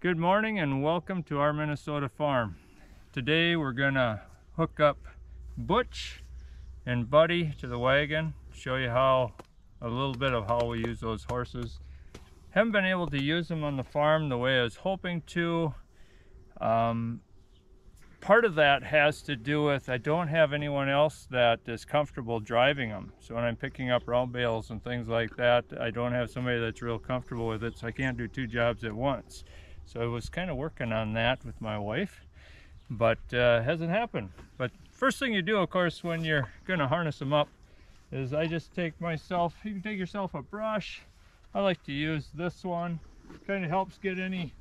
Good morning and welcome to our Minnesota farm. Today we're gonna hook up Butch and Buddy to the wagon, show you a little bit of how we use those horses. Haven't been able to use them on the farm the way I was hoping to. Part of that has to do with I don't have anyone else that is comfortable driving them. So when I'm picking up round bales and things like that, I don't have somebody that's real comfortable with it, so I can't do two jobs at once. So I was kind of working on that with my wife, but hasn't happened. But first thing you do, of course, when you're gonna harness them up is I just take myself, you can take yourself a brush. I like to use this one. Kind of helps get any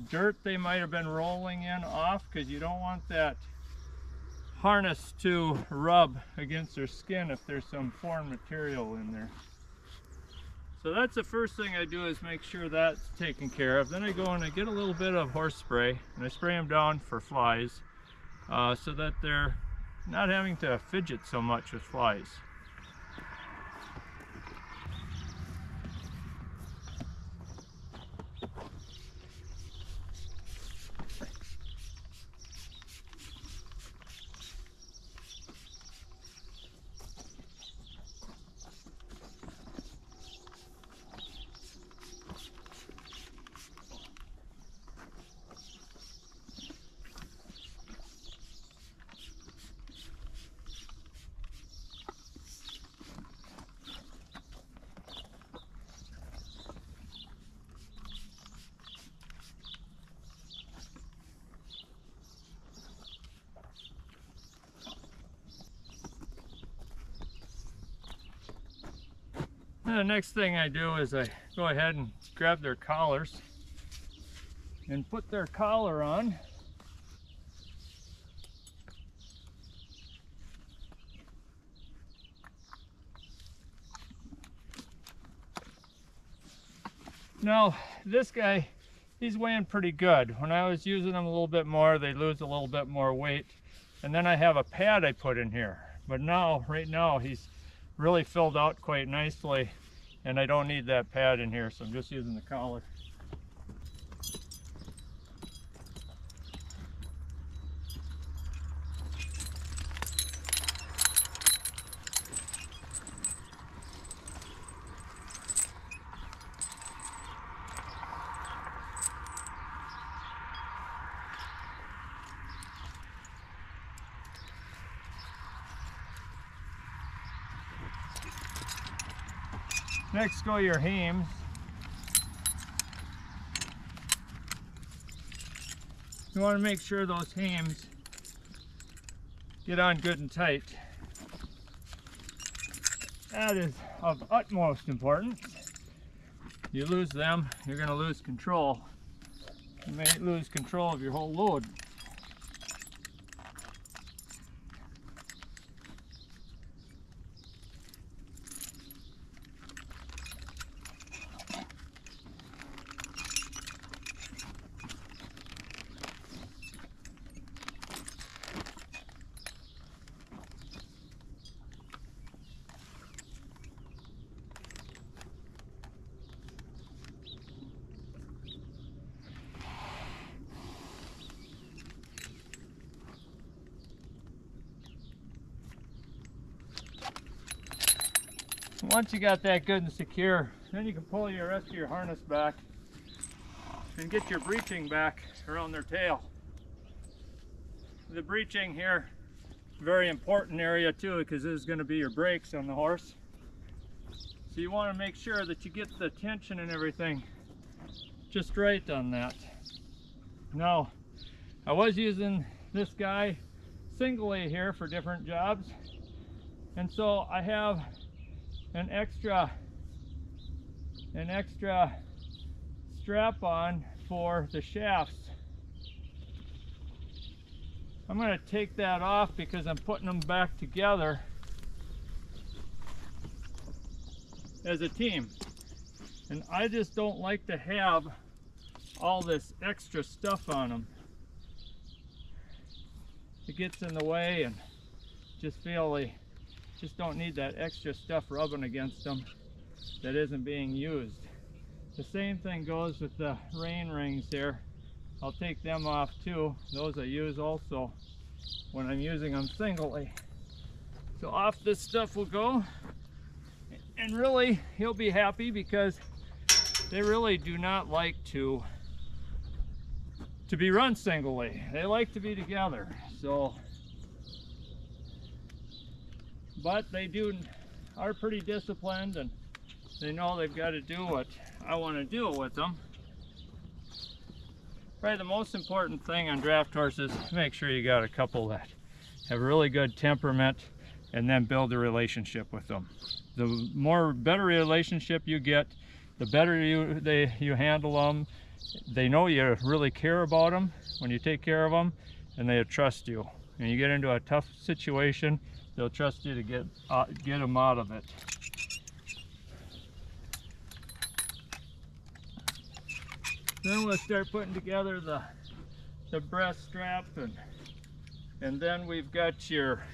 dirt they might have been rolling in off, because you don't want that harness to rub against their skin if there's some foreign material in there. So that's the first thing I do, is make sure that's taken care of. Then I go and I get a little bit of horse spray and I spray them down for flies, so that they're not having to fidget so much with flies. And the next thing I do is I go ahead and grab their collars and put their collar on. Now this guy, he's weighing pretty good. When I was using them a little bit more, they lose a little bit more weight. And then I have a pad I put in here. But now, right now, he's really filled out quite nicely, and I don't need that pad in here, so I'm just using the collar. Next go your hames. You want to make sure those hames get on good and tight. That is of utmost importance. You lose them, you're going to lose control. You may lose control of your whole load. Once you got that good and secure, then you can pull your rest of your harness back and get your breeching back around their tail. The breeching here, very important area too, because this is going to be your brakes on the horse. So you want to make sure that you get the tension and everything just right on that. Now, I was using this guy singly here for different jobs, and so I have an extra strap on for the shafts. I'm going to take that off because I'm putting them back together as a team, and I just don't like to have all this extra stuff on them. It gets in the way, and just feel they just don't need that extra stuff rubbing against them that isn't being used. The same thing goes with the rein rings here. I'll take them off too. Those I use also when I'm using them singly. So off this stuff will go. And really, he'll be happy because they really do not like to be run singly. They like to be together. So, but they are pretty disciplined, and they know they've got to do what I want to do with them. Probably the most important thing on draft horses, make sure you got a couple that have really good temperament, and then build a relationship with them. The better relationship you get, the better you handle them. They know you really care about them when you take care of them, and they trust you. And you get into a tough situation, they'll trust you to get them out of it. Then we'll start putting together the breast strap, and then we've got your,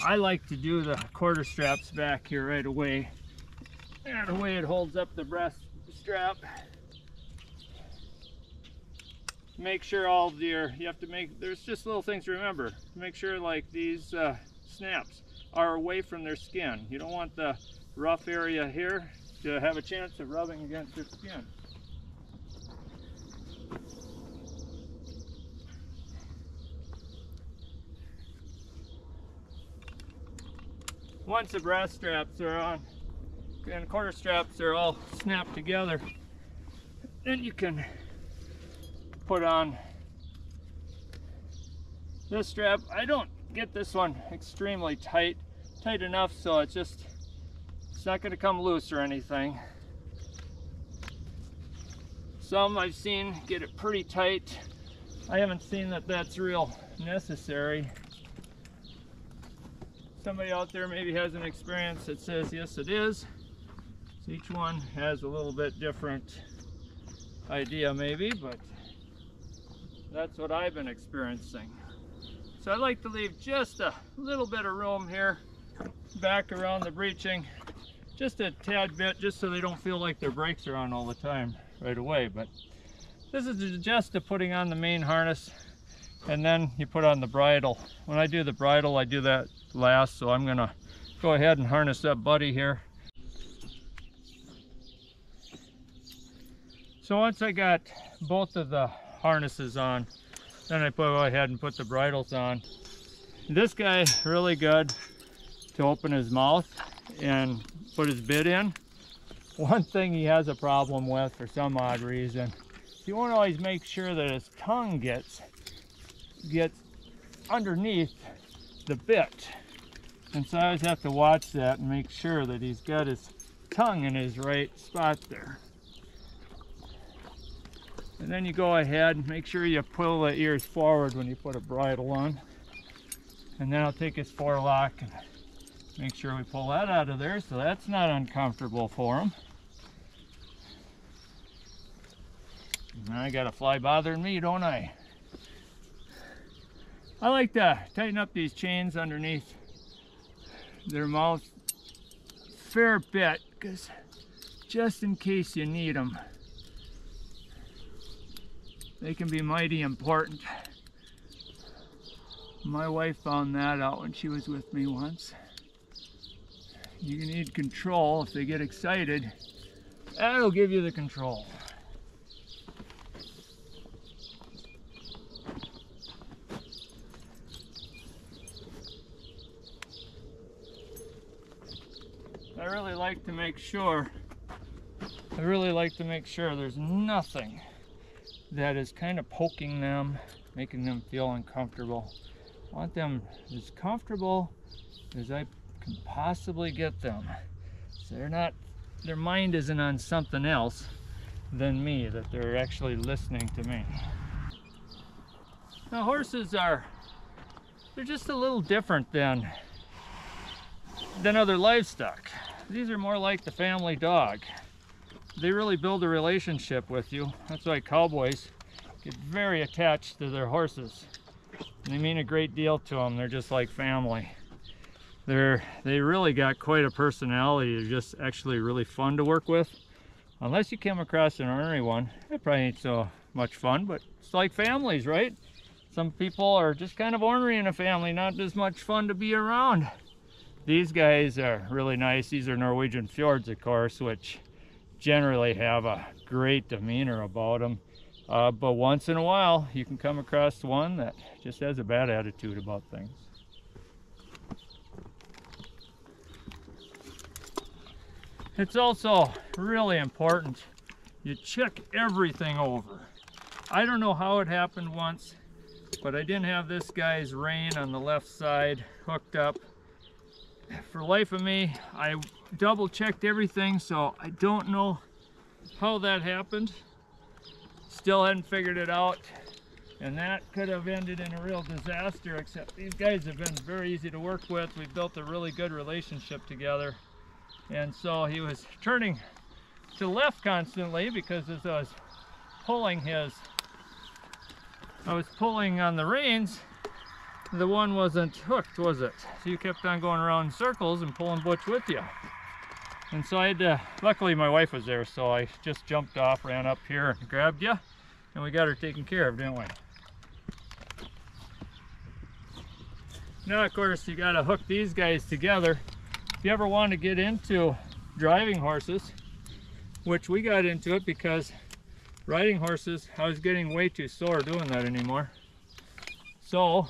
I like to do the quarter straps back here right away. And the way it holds up the breast strap. Make sure all of you have to make, there's just little things to remember. Make sure like these snaps are away from their skin. You don't want the rough area here to have a chance of rubbing against their skin. Once the brass straps are on and the quarter straps are all snapped together, then you can put on this strap. I don't get this one extremely tight enough so it's not going to come loose or anything. Some I've seen get it pretty tight. I haven't seen that that's real necessary. Somebody out there maybe has an experience that says yes it is. So each one has a little bit different idea maybe, but that's what I've been experiencing. So I like to leave just a little bit of room here back around the breeching, just a tad bit, just so they don't feel like their brakes are on all the time right away. But this is just to putting on the main harness, and then you put on the bridle. When I do the bridle, I do that last, so I'm gonna go ahead and harness up Buddy here. So once I got both of the harnesses on, then I go ahead and put the bridles on. This guy really good to open his mouth and put his bit in. One thing he has a problem with for some odd reason, you want to always make sure that his tongue gets underneath the bit. And so I always have to watch that and make sure that he's got his tongue in his right spot there. And then you go ahead and make sure you pull the ears forward when you put a bridle on. And then I'll take his forelock and make sure we pull that out of there so that's not uncomfortable for him. Now I got a fly bothering me, don't I? I like to tighten up these chains underneath their mouth a fair bit, because just in case you need them. They can be mighty important. My wife found that out when she was with me once. You need control. If they get excited, that'll give you the control. I really like to make sure there's nothing that is kind of poking them, making them feel uncomfortable. I want them as comfortable as I can possibly get them. So their mind isn't on something else than me, that they're actually listening to me. Now horses they're just a little different than other livestock. These are more like the family dog. They really build a relationship with you. That's why cowboys get very attached to their horses. And they mean a great deal to them. They're just like family. They really got quite a personality. They're just actually really fun to work with. Unless you come across an ornery one, it probably ain't so much fun, but it's like families, right? Some people are just kind of ornery in a family, not as much fun to be around. These guys are really nice. These are Norwegian fjords, of course, which generally have a great demeanor about them. But once in a while, you can come across one that just has a bad attitude about things. It's also really important you check everything over. I don't know how it happened once, but I didn't have this guy's rein on the left side hooked up. For the life of me, I double checked everything, so I don't know how that happened. Still hadn't figured it out, and that could have ended in a real disaster, except these guys have been very easy to work with. We built a really good relationship together. And so he was turning to the left constantly because as I was pulling on the reins, the one wasn't hooked, was it? So you kept on going around in circles and pulling Butch with you. And so I had to, luckily my wife was there, so I just jumped off, ran up here and grabbed you, and we got her taken care of, didn't we? Now, of course, you got to hook these guys together. If you ever want to get into driving horses, which we got into it because riding horses, I was getting way too sore doing that anymore. So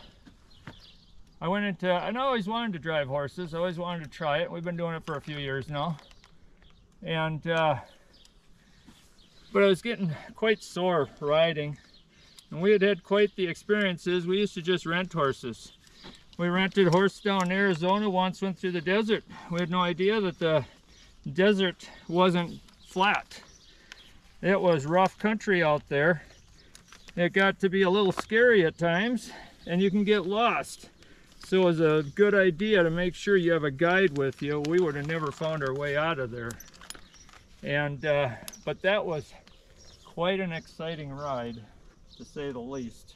I went into, and I always wanted to drive horses. I always wanted to try it. We've been doing it for a few years now. And, but I was getting quite sore riding. And we had quite the experiences. We used to just rent horses. We rented a horse down in Arizona, once went through the desert. We had no idea that the desert wasn't flat. It was rough country out there. It got to be a little scary at times, and you can get lost. So it was a good idea to make sure you have a guide with you. We would have never found our way out of there. And but that was quite an exciting ride, to say the least.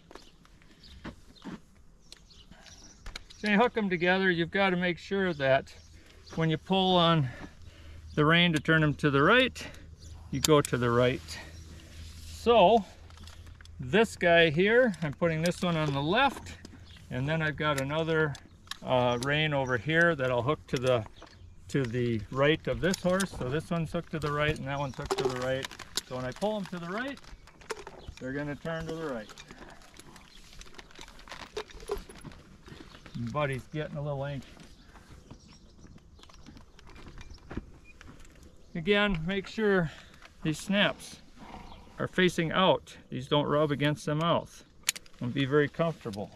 So you hook them together, you've got to make sure that when you pull on the rein to turn them to the right, you go to the right. So this guy here, I'm putting this one on the left, and then I've got another rein over here that I'll hook to the right of this horse. So this one's hooked to the right and that one's hooked to the right. So when I pull them to the right, they're going to turn to the right. Buddy's getting a little anxious. Again, make sure these snaps are facing out. These don't rub against the mouth. And be very comfortable.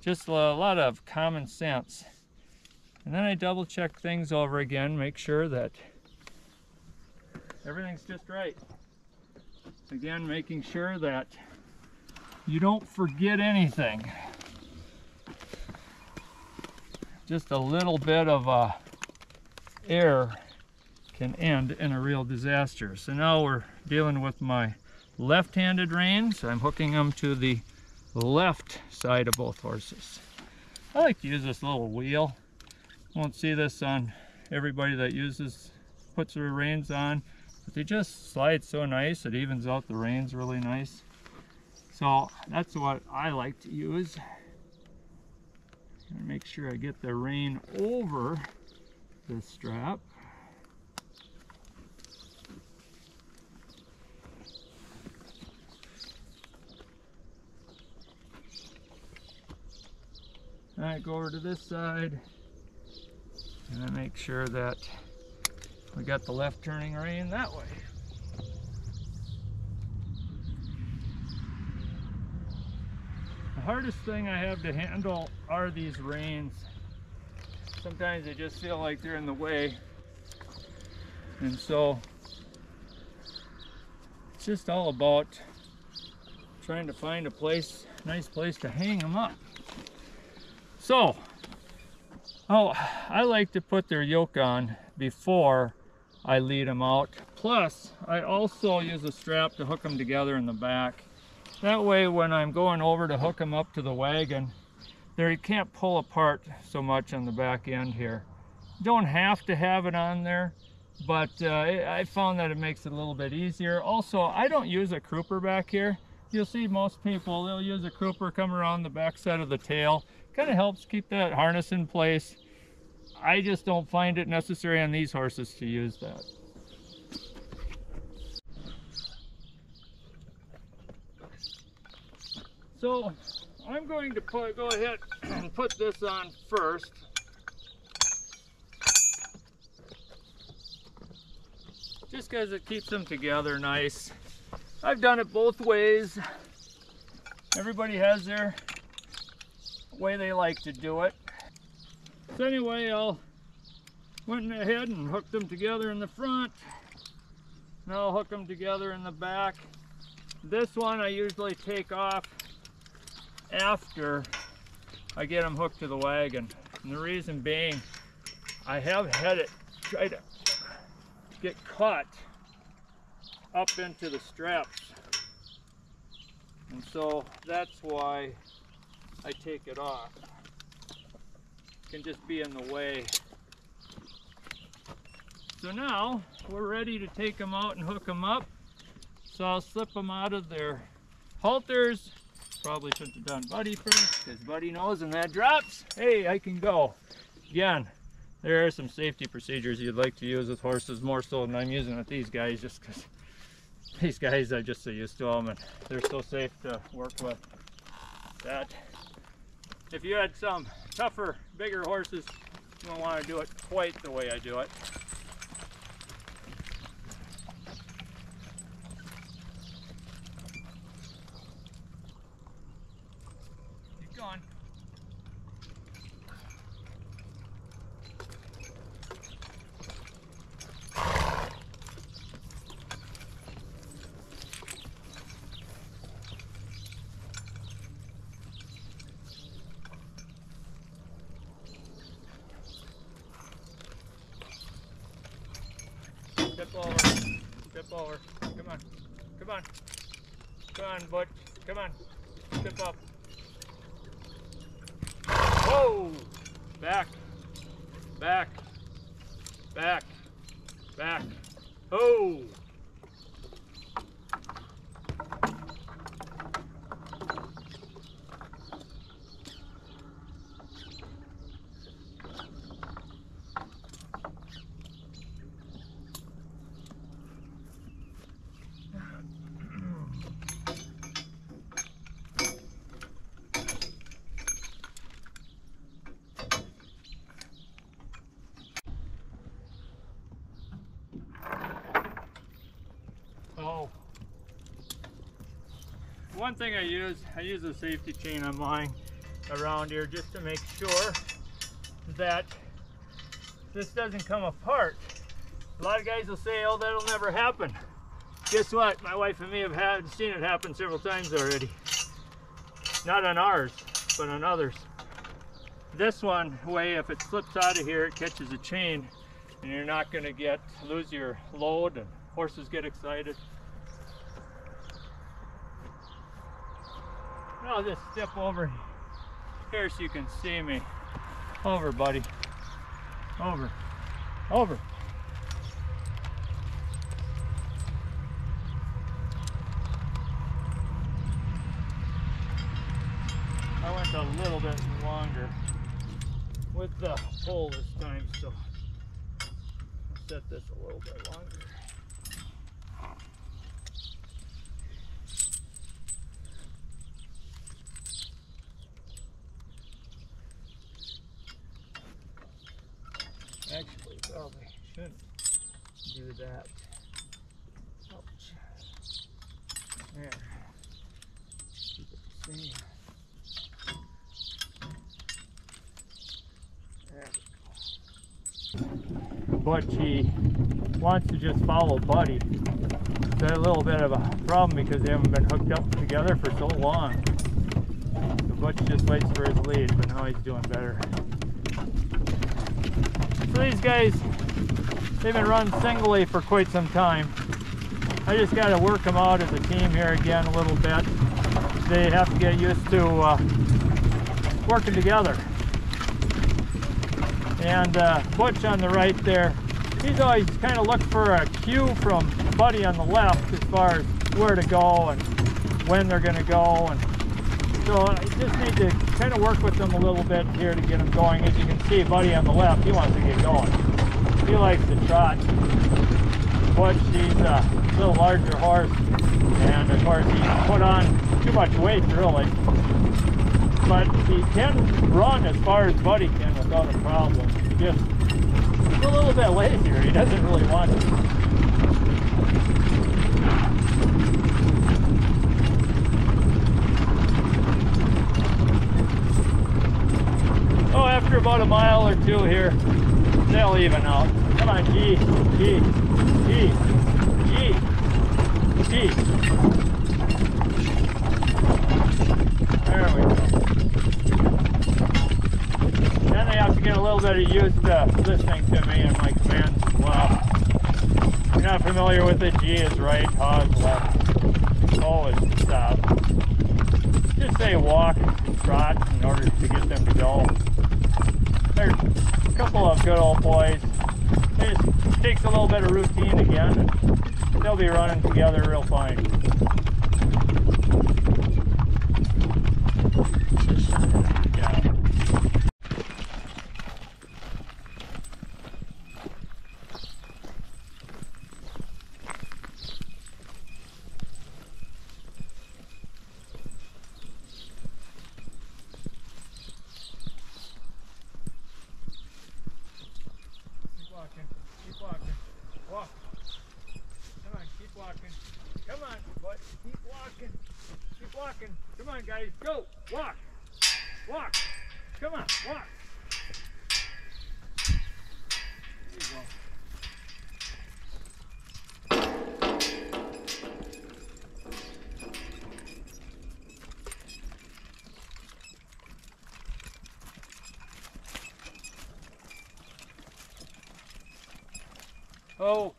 Just a lot of common sense. And then I double check things over again, make sure that everything's just right. Again, making sure that you don't forget anything. Just a little bit of error can end in a real disaster. So now we're dealing with my left-handed reins. I'm hooking them to the left side of both horses. I like to use this little wheel. Won't see this on everybody that puts their reins on, but they just slide so nice. It evens out the reins really nice. So that's what I like to use. Make sure I get the rein over the strap. All right, go over to this side, and I make sure that we got the left turning rein that way. The hardest thing I have to handle are these reins. Sometimes they just feel like they're in the way. And so it's just all about trying to find a nice place to hang them up. So, I like to put their yoke on before I lead them out. Plus, I also use a strap to hook them together in the back. That way, when I'm going over to hook them up to the wagon, they can't pull apart so much on the back end here. You don't have to have it on there, but I found that it makes it a little bit easier. Also, I don't use a crooper back here. You'll see most people, they'll use a crooper, come around the back side of the tail. Kind of helps keep that harness in place. I just don't find it necessary on these horses to use that. So I'm going to go ahead and put this on first. Just because it keeps them together nice. I've done it both ways. Everybody has their way they like to do it. So anyway, I'll went ahead and hooked them together in the front. Now I'll hook them together in the back. This one I usually take off after I get them hooked to the wagon. And the reason being, I have had it try to get caught up into the straps. And so that's why I take it off. It can just be in the way. So now we're ready to take them out and hook them up. So I'll slip them out of their halters. Probably shouldn't have done Buddy first, because Buddy knows when that drops, hey, I can go. Again, there are some safety procedures you'd like to use with horses, more so than I'm using with these guys, just because these guys I'm just so used to them and they're so safe to work with. That if you had some tougher, bigger horses, you don't want to do it quite the way I do it. Keep going. Step over, step over, come on, come on, come on, Butch, come on, step up. Whoa, back, back, back, back, oh. Oh, one thing I use a safety chain on mine around here just to make sure that this doesn't come apart. A lot of guys will say, oh, that'll never happen. Guess what? My wife and me have seen it happen several times already. Not on ours, but on others. This one way, if it slips out of here, it catches a chain and you're not going to lose your load and horses get excited. I'll just step over here so you can see me. Over, buddy. Over. Over. I went a little bit longer with the pole this time, so I'll set this a little bit longer. Actually, probably shouldn't do that. Ouch. There. Keep it the same. There we go. But she wants to just follow Buddy. It's a little bit of a problem because they haven't been hooked up together for so long. So Butch just waits for his lead, but now he's doing better. So these guys, they've been run singly for quite some time. I just got to work them out as a team here again a little bit. They have to get used to working together. And Butch on the right there, he's always kind of looked for a cue from Buddy on the left as far as where to go and when they're going to go. And so I just need to kind of work with them a little bit here to get them going. As you can see, Buddy on the left, he wants to get going. He likes to trot. Butch, he's a little larger horse, and of course he's put on too much weight really. But he can run as far as Buddy can without a problem. He's a little bit lazier. He doesn't really want to. Oh, after about a mile or two here, they'll even out. Come on, G, G, G, G, G. There we go. Then they have to get a little bit of used to listening to me and my commands as well. If you're not familiar with it, G is right, pause left, O is stop. Just say walk and trot in order to get them to go. There's a couple of good old boys. It just takes a little bit of routine again, and they'll be running together real fine. Yeah. Keep walking, walk. Come on, keep walking. Come on, but keep walking, Come on, guys, go, walk, walk. Come on, walk. There you go. Oh.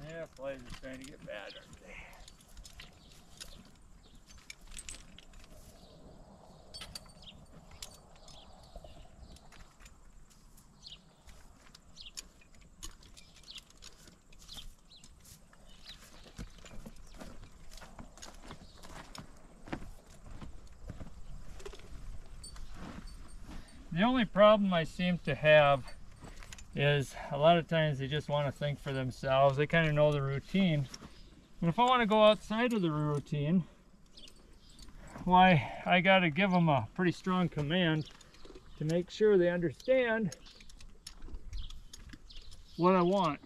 Yeah, flies are trying to get bad, aren't they? The only problem I seem to have is a lot of times they just want to think for themselves. They kind of know the routine. And if I want to go outside of the routine, why, I got to give them a pretty strong command to make sure they understand what I want.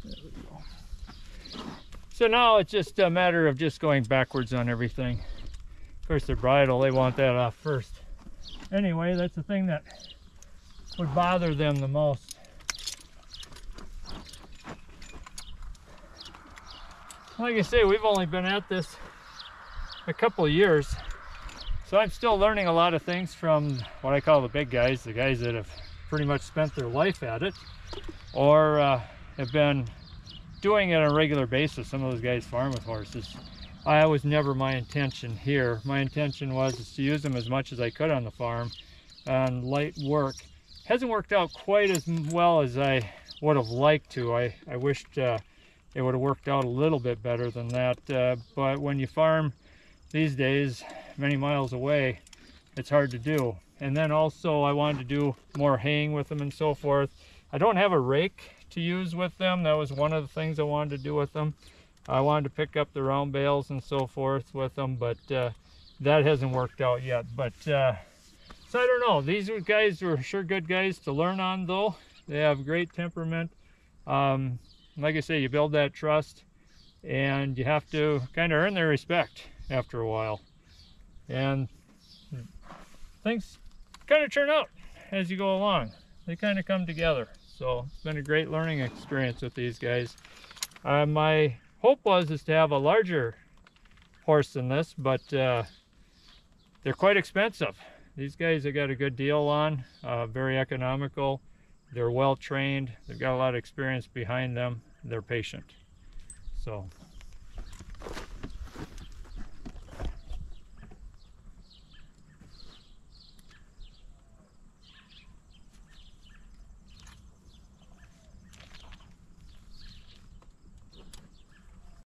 There we go. So now it's just a matter of just going backwards on everything. Of course, their bridle, they want that off first. Anyway, that's the thing that would bother them the most. Like I say, we've only been at this a couple of years, so I'm still learning a lot of things from what I call the big guys, the guys that have pretty much spent their life at it, or have been doing it on a regular basis. Some of those guys farm with horses. I was never my intention here. My intention was to use them as much as I could on the farm on light work. Hasn't worked out quite as well as I would have liked to. I wished it would have worked out a little bit better than that, but when you farm these days many miles away, it's hard to do. And then also I wanted to do more haying with them and so forth. I don't have a rake to use with them. That was one of the things I wanted to do with them. I wanted to pick up the round bales and so forth with them, but that hasn't worked out yet. But so I don't know. These guys were sure good guys to learn on, though. They have great temperament. Like I say, you build that trust, and you have to kind of earn their respect after a while. And things kind of turn out as you go along. They kind of come together. So it's been a great learning experience with these guys. My hope is to have a larger horse than this, but they're quite expensive. these guys I got a good deal on, very economical. They're well trained. They've got a lot of experience behind them. They're patient. So